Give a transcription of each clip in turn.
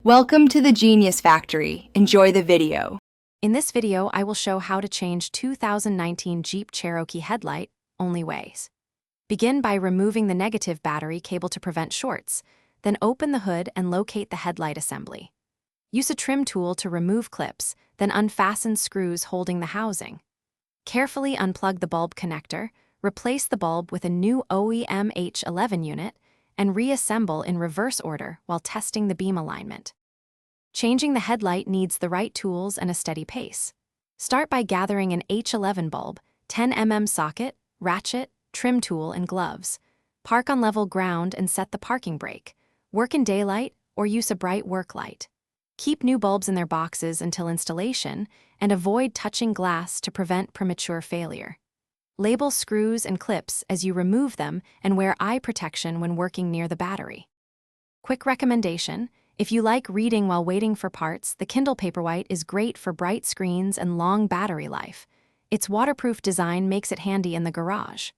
Welcome to the Genius Factory. Enjoy the video. In this video, I will show how to change 2019 Jeep Cherokee headlight only ways. Begin by removing the negative battery cable to prevent shorts, then open the hood and locate the headlight assembly. Use a trim tool to remove clips, then unfasten screws holding the housing. Carefully unplug the bulb connector, replace the bulb with a new OEM H11 unit, and reassemble in reverse order while testing the beam alignment. Changing the headlight needs the right tools and a steady pace. Start by gathering an H11 bulb, 10 mm socket, ratchet, trim tool, and gloves. Park on level ground and set the parking brake. Work in daylight or use a bright work light. Keep new bulbs in their boxes until installation and avoid touching glass to prevent premature failure. Label screws and clips as you remove them and wear eye protection when working near the battery. Quick recommendation: if you like reading while waiting for parts, the Kindle Paperwhite is great for bright screens and long battery life. Its waterproof design makes it handy in the garage.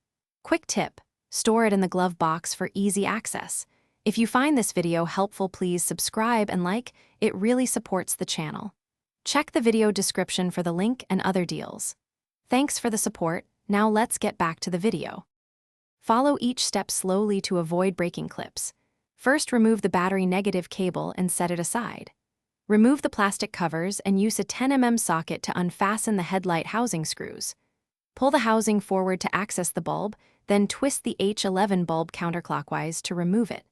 Quick tip: store it in the glove box for easy access. If you find this video helpful, please subscribe and like. It really supports the channel. Check the video description for the link and other deals. Thanks for the support. Now let's get back to the video. Follow each step slowly to avoid breaking clips. First, remove the battery negative cable and set it aside. Remove the plastic covers and use a 10 mm socket to unfasten the headlight housing screws. Pull the housing forward to access the bulb, then twist the H11 bulb counterclockwise to remove it.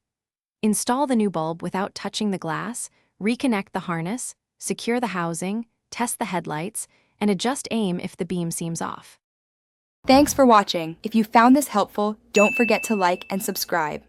Install the new bulb without touching the glass, reconnect the harness, secure the housing, test the headlights, and adjust aim if the beam seems off. Thanks for watching. If you found this helpful, don't forget to like and subscribe.